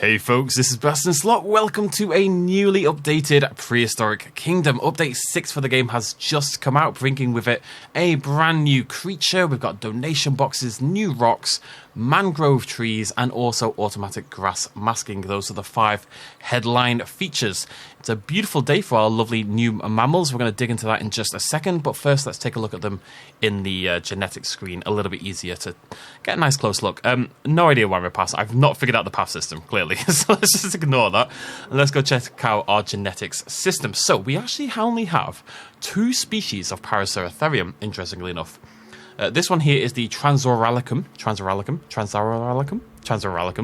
Hey folks, this is Bastin Slot. Welcome to a newly updated Prehistoric Kingdom. Update 6 for the game has just come out, bringing with it a brand new creature. We've got donation boxes, new rocks, mangrove trees, and also automatic grass masking. Those are the 5 headline features. It's a beautiful day for our lovely new mammals. We're going to dig into that in just a second, but first let's take a look at them in the genetics screen. A little bit easier to get a nice close look. No idea why we're past. I've not figured out the path system, clearly. So let's just ignore that. And let's go check out our genetics system. So we actually only have 2 species of Paraceratherium, interestingly enough. This one here is the Transoralicum,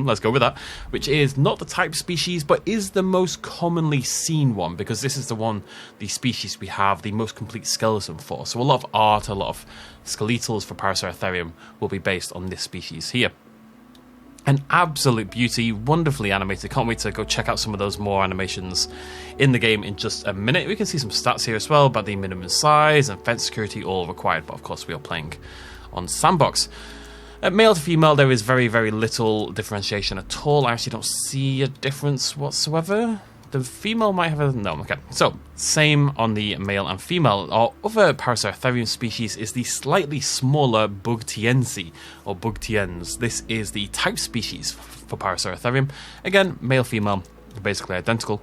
let's go with that, which is not the type species, but is the most commonly seen one, because this is the species we have the most complete skeleton for. So a lot of art, a lot of skeletals for Paraceratherium will be based on this species here. An absolute beauty, wonderfully animated. Can't wait to go check out some of those more animations in the game in just a minute. We can see some stats here as well about the minimum size and fence security, all required, but of course we are playing on sandbox. Male to female, there is very, very little differentiation at all. I actually don't see a difference whatsoever. The female might have a... no, okay. So, same on the male and female. Our other Paraceratherium species is the slightly smaller Bugtiensi, or Bugtiens. This is the type species for Paraceratherium. Again, male-female, basically identical.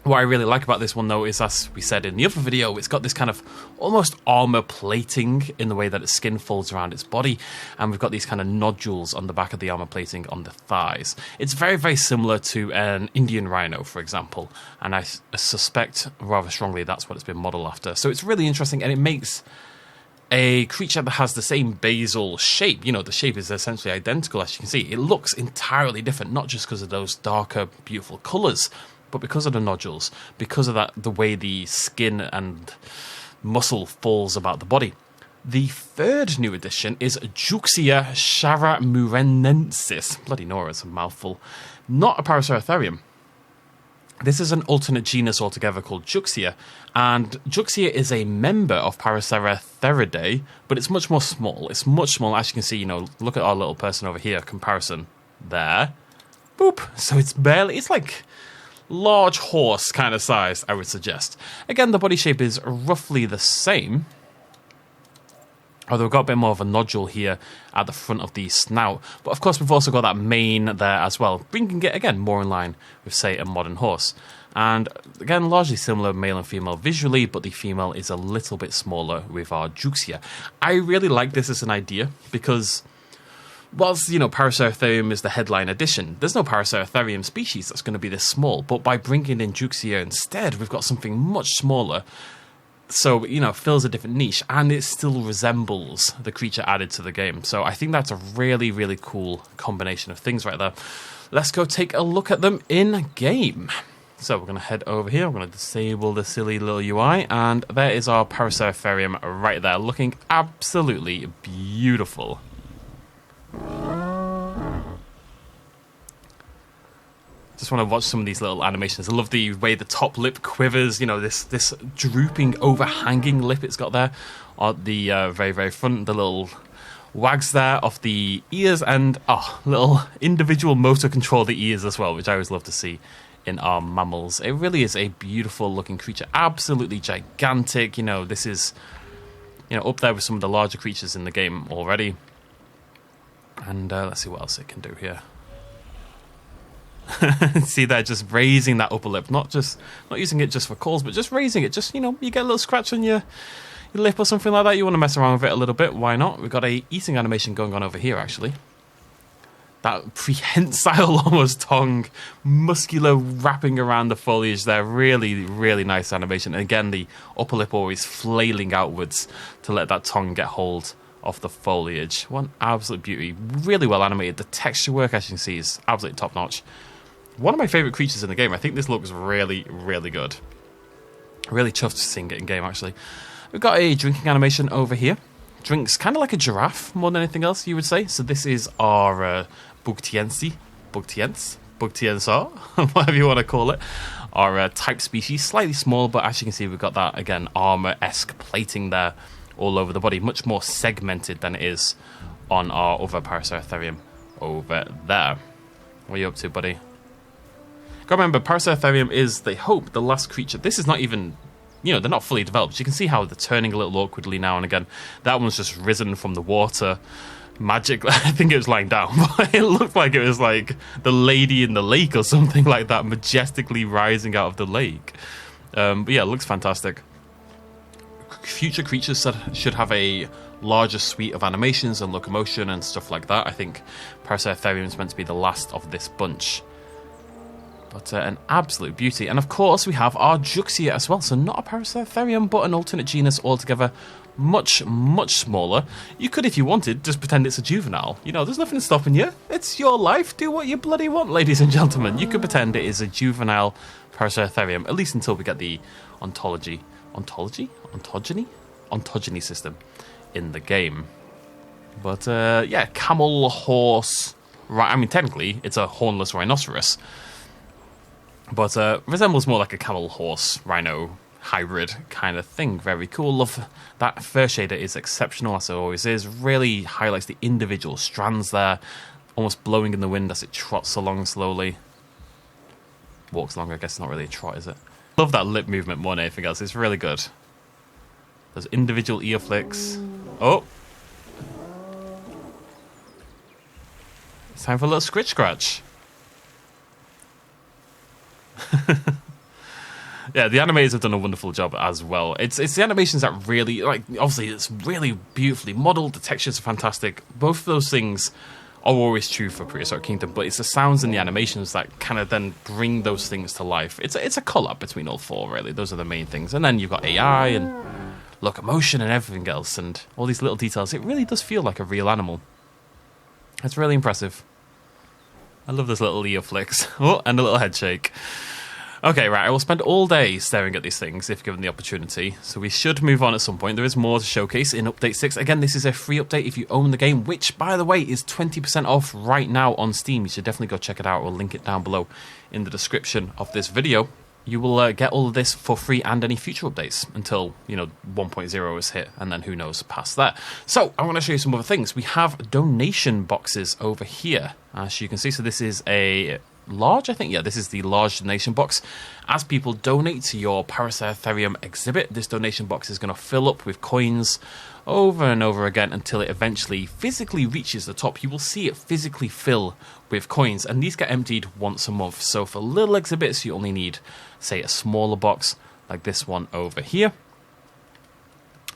What I really like about this one, though, is, as we said in the other video, it's got this kind of almost armor plating in the way that its skin folds around its body, and we've got these kind of nodules on the back of the armor plating on the thighs. It's very, very similar to an Indian rhino, for example, and I suspect rather strongly that's what it's been modeled after. So it's really interesting, and it makes a creature that has the same basal shape. You know, the shape is essentially identical, as you can see. It looks entirely different, not just because of those darker, beautiful colors, but because of the nodules, because of that, the way the skin and muscle falls about the body. The third new addition is Juxia charamurenensis. Bloody Nora, it's a mouthful. Not a Paraceratherium. This is an alternate genus altogether called Juxia, and Juxia is a member of Paraceratheridae, but it's much more small. It's much smaller, as you can see. You know, look at our little person over here. Comparison there. Boop. So it's barely. It's like large horse kind of size, I would suggest. Again, the body shape is roughly the same, although we've got a bit more of a nodule here at the front of the snout. But of course, we've also got that mane there as well, bringing it, again, more in line with, say, a modern horse. And again, largely similar male and female visually, but the female is a little bit smaller with our Juxia. I really like this as an idea, because whilst, you know, Paraceratherium is the headline addition, there's no Paraceratherium species that's going to be this small, but by bringing in Juxia instead, we've got something much smaller, so, you know, fills a different niche, and it still resembles the creature added to the game. So I think that's a really, really cool combination of things right there. Let's go take a look at them in-game. So we're going to head over here, I'm going to disable the silly little UI, and there is our Paraceratherium right there, looking absolutely beautiful. Just want to watch some of these little animations. I love the way the top lip quivers, you know, this drooping, overhanging lip it's got there on the very, very front, the little wags there off the ears, and little individual motor control the ears as well, which I always love to see in our mammals. It really is a beautiful looking creature, absolutely gigantic. You know, this is, you know, up there with some of the larger creatures in the game already. And let's see what else it can do here. See there, just raising that upper lip, not using it just for calls, but just raising it. Just, you know, you get a little scratch on your lip or something like that, you want to mess around with it a little bit, why not? We've got a eating animation going on over here, actually. That prehensile almost tongue, muscular wrapping around the foliage there. Really, really nice animation. And again, the upper lip always flailing outwards to let that tongue get hold of the foliage. One absolute beauty. Really well animated. The texture work, as you can see, is absolutely top notch. One of my favourite creatures in the game. I think this looks really, really good. Really chuffed to seeing it in game, actually. We've got a drinking animation over here. Drinks kind of like a giraffe, more than anything else, you would say. So this is our Bugtiensar, whatever you want to call it. Our type species, slightly small, but as you can see, we've got that, again, armour-esque plating there all over the body. Much more segmented than it is on our other Paraceratherium over there. What are you up to, buddy? Gotta remember, Paraceratherium is, they hope, the last creature. This is not even, you know, they're not fully developed. You can see how they're turning a little awkwardly now and again. That one's just risen from the water. Magic, I think it was lying down, but it looked like it was like the lady in the lake or something like that, majestically rising out of the lake. But yeah, it looks fantastic. Future creatures should have a larger suite of animations and locomotion and stuff like that. I think Paraceratherium is meant to be the last of this bunch. But an absolute beauty. And of course we have our Juxia as well. So not a Paraceratherium, but an alternate genus altogether. Much, much smaller. You could, if you wanted, just pretend it's a juvenile. You know, there's nothing stopping you. It's your life. Do what you bloody want, ladies and gentlemen. You could pretend it is a juvenile Paraceratherium, at least until we get the ontogeny system in the game. But yeah, camel, horse, right? I mean, technically, it's a hornless rhinoceros. But resembles more like a camel horse rhino hybrid kind of thing. Very cool. Love that fur shader is exceptional, as it always is. Really highlights the individual strands there, almost blowing in the wind as it trots along slowly. Walks along, I guess. It's not really a trot, is it? Love that lip movement more than anything else. It's really good. Those individual ear flicks. Oh, it's time for a little scritch scratch. Yeah, the animators have done a wonderful job as well. It's the animations that really, like, obviously it's really beautifully modeled. The textures are fantastic. Both of those things are always true for Prehistoric Kingdom, but it's the sounds and the animations that kind of then bring those things to life. It's a collab between all four, really. Those are the main things. And then you've got AI and locomotion and everything else and all these little details. It really does feel like a real animal. It's really impressive. I love those little ear flicks. Oh, and a little head shake. Okay, right, I will spend all day staring at these things if given the opportunity, so we should move on at some point. There is more to showcase in Update 6. Again, this is a free update if you own the game, which, by the way, is 20% off right now on Steam. You should definitely go check it out. We'll link it down below in the description of this video. You will get all of this for free and any future updates until, you know, 1.0 is hit, and then who knows past that. So, I want to show you some other things. We have donation boxes over here, as you can see. So this is a large, I think, yeah, this is the large donation box. As people donate to your Paraceratherium exhibit, this donation box is going to fill up with coins over and over again until it eventually physically reaches the top. You will see it physically fill with coins, and these get emptied once a month. So for little exhibits, you only need, say, a smaller box like this one over here.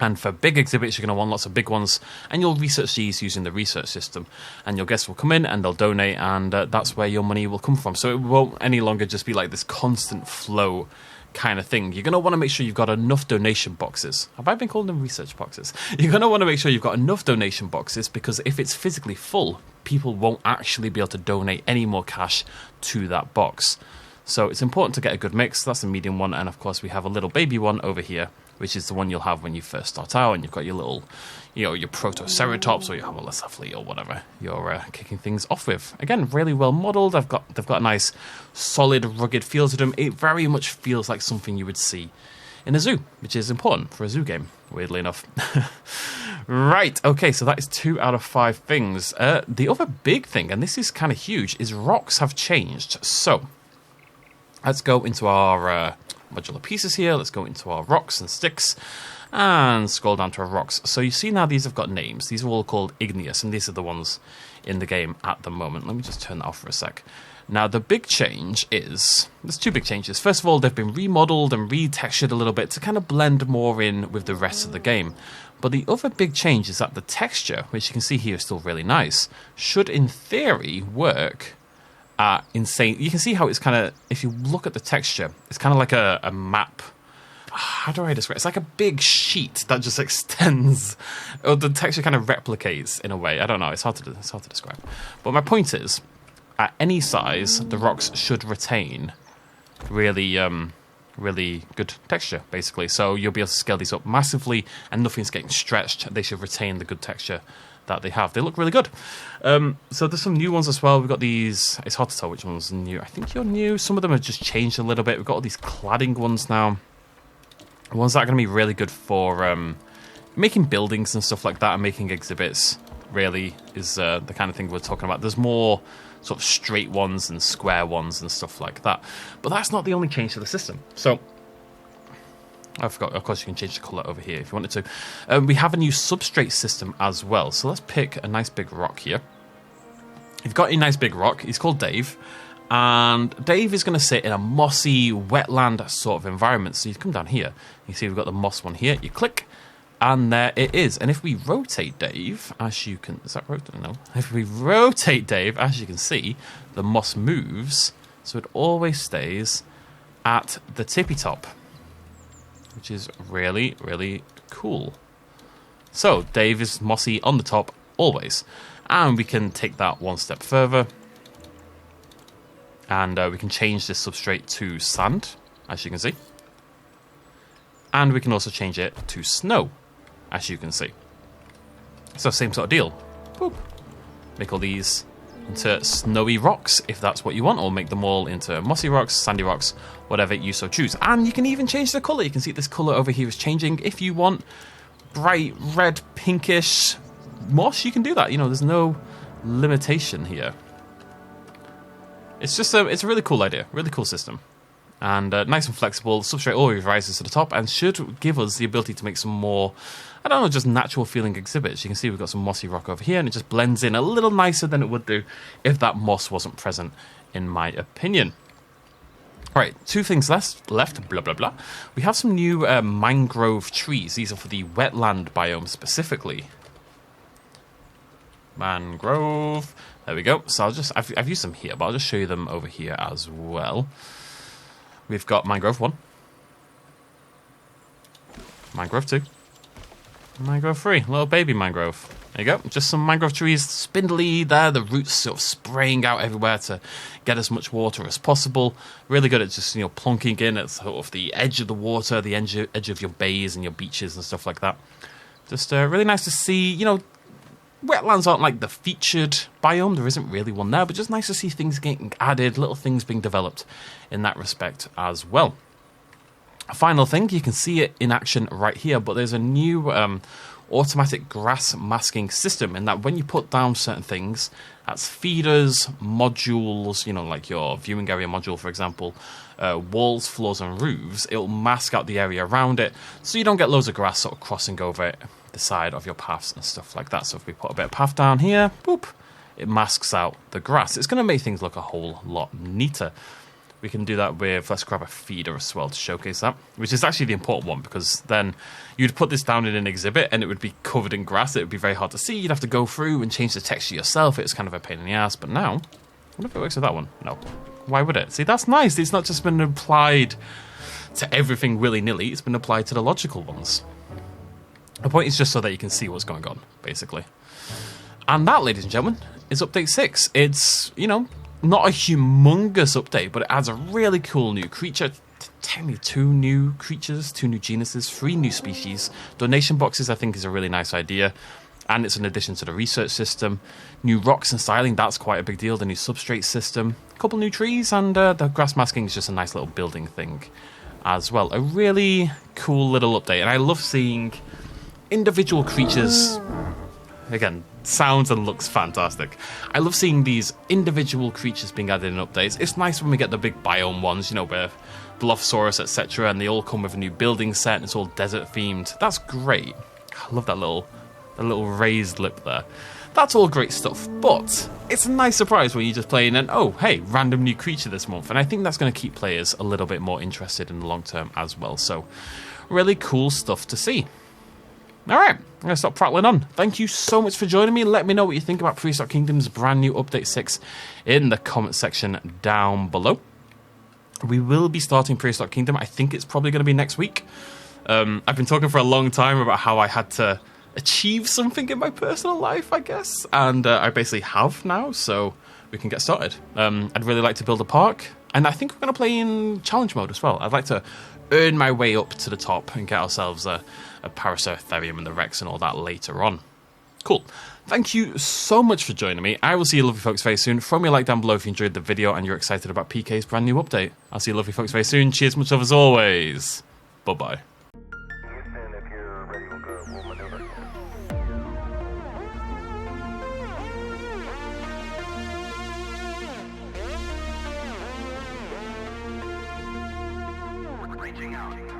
And for big exhibits, you're going to want lots of big ones, and you'll research these using the research system. And your guests will come in and they'll donate, and that's where your money will come from. So it won't any longer just be like this constant flow kind of thing. You're going to want to make sure you've got enough donation boxes. Have I been calling them research boxes? You're going to want to make sure you've got enough donation boxes, because if it's physically full, people won't actually be able to donate any more cash to that box. So it's important to get a good mix. That's the medium one, and of course we have a little baby one over here, which is the one you'll have when you first start out, and you've got your little, you know, your Protoceratops or your Homolocephaly or whatever you're kicking things off with. Again, really well modeled. They've got a nice, solid, rugged feel to them. It very much feels like something you would see in a zoo, which is important for a zoo game, weirdly enough. Right, okay, so that is 2 out of 5 things. The other big thing, and this is kind of huge, is rocks have changed. So, let's go into our modular pieces here. Let's go into our rocks and sticks and scroll down to our rocks. So you see now these have got names. These are all called igneous, and these are the ones in the game at the moment. Let me just turn that off for a sec. Now the big change is, there's 2 big changes. First of all, they've been remodeled and retextured a little bit to kind of blend more in with the rest of the game. But the other big change is that the texture, which you can see here is still really nice, should in theory work insane. You can see how it's kind of, if you look at the texture, it's kind of like a map. How do I describe it? It's like a big sheet that just extends, or the texture kind of replicates in a way. I don't know, it's hard to describe. But my point is, at any size, the rocks should retain really good texture, basically. So you'll be able to scale these up massively, and nothing's getting stretched. They should retain the good texture that they have. They look really good. So there's some new ones as well. We've got these, it's hard to tell which one's new. I think you're new. Some of them have just changed a little bit. We've got all these cladding ones now. Ones that are going to be really good for making buildings and stuff like that, and making exhibits really is the kind of thing we're talking about. There's more sort of straight ones and square ones and stuff like that. But that's not the only change to the system. So I forgot, of course you can change the colour over here if you wanted to. We have a new substrate system as well. So let's pick a nice big rock here. You've got a nice big rock. He's called Dave. And Dave is going to sit in a mossy, wetland sort of environment. So you come down here. You see we've got the moss one here. You click, and there it is. And if we rotate Dave, as you can... Is that rotate? No. If we rotate Dave, as you can see, the moss moves. So it always stays at the tippy top, which is really, really cool. So Dave is mossy on the top always. And we can take that one step further. And we can change this substrate to sand, as you can see. And we can also change it to snow, as you can see. So same sort of deal. Boop. Make all these into snowy rocks, if that's what you want, or make them all into mossy rocks, sandy rocks, whatever you so choose. And you can even change the colour. You can see this colour over here is changing. If you want bright red, pinkish moss, you can do that. You know, there's no limitation here. It's just it's a really cool idea, really cool system. And nice and flexible. Substrate always rises to the top and should give us the ability to make some more, I don't know, just natural feeling exhibits. You can see we've got some mossy rock over here and it just blends in a little nicer than it would do if that moss wasn't present, in my opinion. All right, two things left, blah, blah, blah. We have some new mangrove trees. These are for the wetland biome specifically. Mangrove. There we go. So I've used them here, but I'll just show you them over here as well. We've got Mangrove 1. Mangrove 2. Mangrove 3. Little baby mangrove. There you go. Just some mangrove trees, spindly there. The roots sort of spraying out everywhere to get as much water as possible. Really good at just, you know, plonking in at sort of the edge of the water, the edge of your bays and your beaches and stuff like that. Just really nice to see, you know, wetlands aren't like the featured biome. There isn't really one there, but just nice to see things getting added, little things being developed in that respect as well. A final thing, you can see it in action right here, but there's a new automatic grass masking system in that when you put down certain things, that's feeders, modules, you know, like your viewing area module, for example, walls, floors, and roofs, it'll mask out the area around it so you don't get loads of grass sort of crossing over it, the side of your paths and stuff like that. So if we put a bit of path down here, boop, it masks out the grass. It's going to make things look a whole lot neater. We can do that with, let's grab a feeder as well to showcase that, which is actually the important one, because then you'd put this down in an exhibit and it would be covered in grass. It would be very hard to see. You'd have to go through and change the texture yourself. It's kind of a pain in the ass. But now, I wonder if it works with that one. No. Why would it? See, that's nice. It's not just been applied to everything willy-nilly. It's been applied to the logical ones. The point is just so that you can see what's going on, basically. And that, ladies and gentlemen, is update 6. It's, you know, not a humongous update, but it adds a really cool new creature. Technically 2 new creatures, 2 new genuses, 3 new species. Donation boxes, I think, is a really nice idea. And it's an addition to the research system. New rocks and styling, that's quite a big deal. The new substrate system. A couple new trees, and the grass masking is just a nice little building thing as well. A really cool little update. And I love seeing individual creatures, again, sounds and looks fantastic. I love seeing these individual creatures being added in updates. It's nice when we get the big biome ones, you know, where Dilophosaurus, etc., and they all come with a new building set and it's all desert themed. That's great. I love that little raised lip there. That's all great stuff, but it's a nice surprise when you're just playing and, oh, hey, random new creature this month. And I think that's going to keep players a little bit more interested in the long term as well. So, really cool stuff to see. All right, I'm going to stop prattling on. Thank you so much for joining me. Let me know what you think about Prehistoric Kingdom's brand new Update 6 in the comment section down below. We will be starting Prehistoric Kingdom. I think it's probably going to be next week. I've been talking for a long time about how I had to achieve something in my personal life, I guess. And I basically have now, so we can get started. I'd really like to build a park. And I think we're going to play in challenge mode as well. I'd like to earn my way up to the top and get ourselves a Paraceratherium and the Rex and all that later on. Cool. Thank you so much for joining me. I will see you lovely folks very soon. Throw me a like down below if you enjoyed the video and you're excited about PK's brand new update. I'll see you lovely folks very soon. Cheers, much love as always. Bye-bye. reaching out.